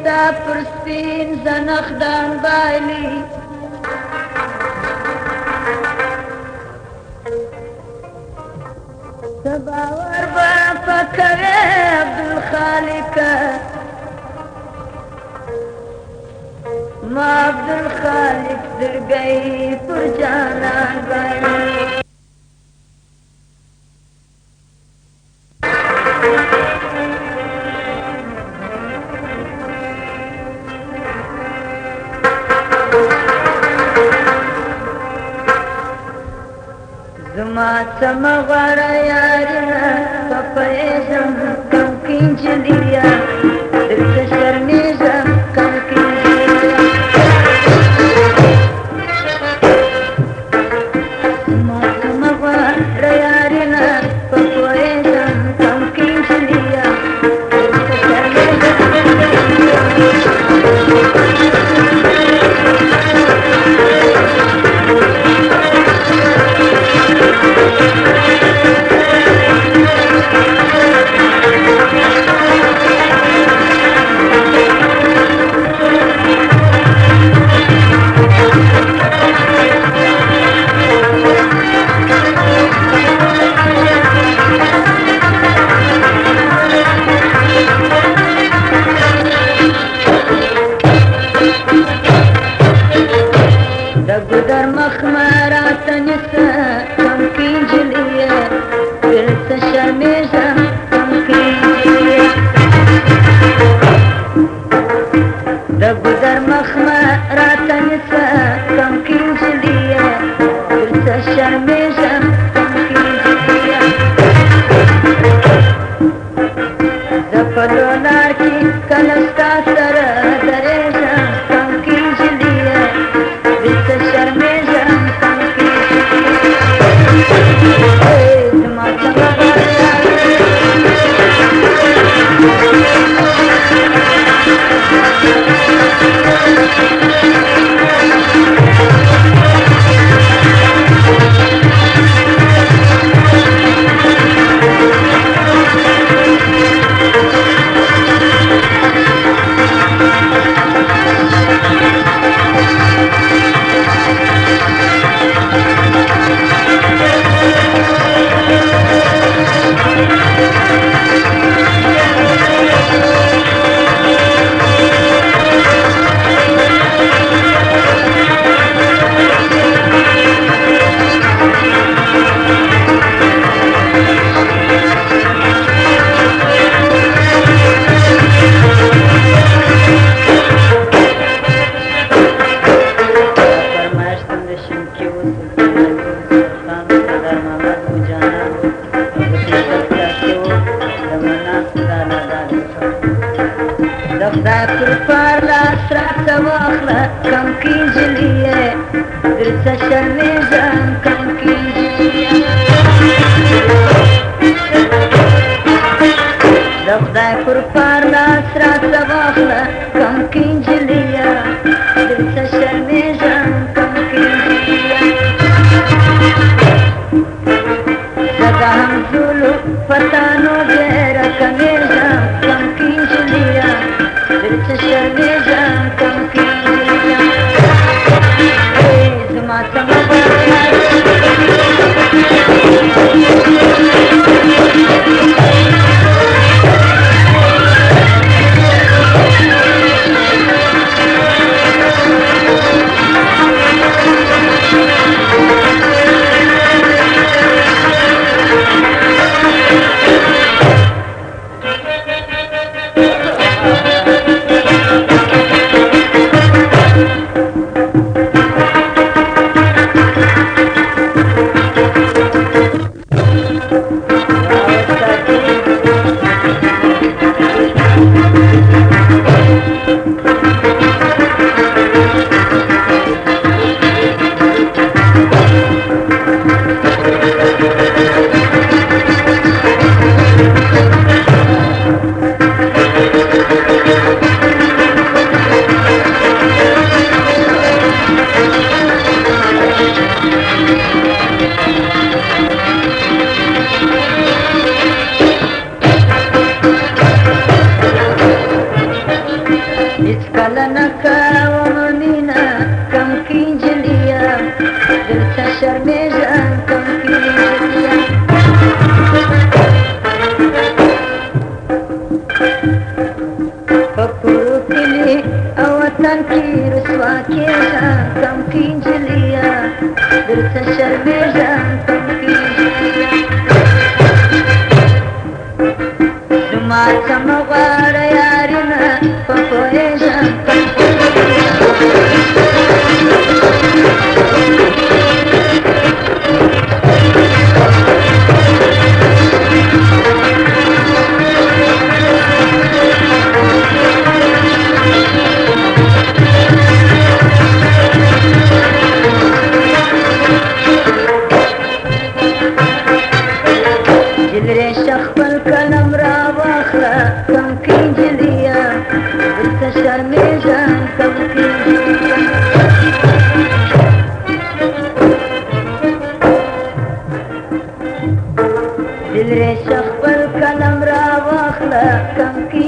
ستا پر سپین زنخدان بایلی سباور با پکوی عبدالخالق ما عبدالخالق درگئی پر جانان بایلی زما سمغوار یارنا پپیزم کم کینجلیا درت شرمیزم کم کینجلیا زما سمغوار یارنا پپیزم کم کینجلیا درت شرمیزم در مخمرات نسا کم کینجلیا درت شرمیزم کم کینجلیا دگو در مخمرات نسا کم کینجلیا درت شرمیزم کم کینجلیا زپلو لارکی کلستا سر دریزم کم کینجلیا درت شرمیزم کم کینجلیا زما سمغوار دفدار پر لاس رات واخله کم کینجلیا درت شرمیزم کم کینجلیا دفدار پر لاس رات واخله کم کینجلیا درت شرمیزم کم کینجلیا زدا هم زولو پتانو بیره کمیزم کم کینجلیا درت شرمیزم کم کینجلیا زما سمغوار اسکله نکوم مینه کم کی نجليه درته شرمېږم کم کی نجليه په کورو کلي او وطن کې رسوا کېږم کم کی نجليه درته شرمېږم کم کی نجليه زما څه مه غواړه یارینه په پوهېږم جلرېشه خپل قلم را واخله کم کې نجليه درته شرمېږم کم کې نجليه جلرېشه خپل قلم را واخله کم کې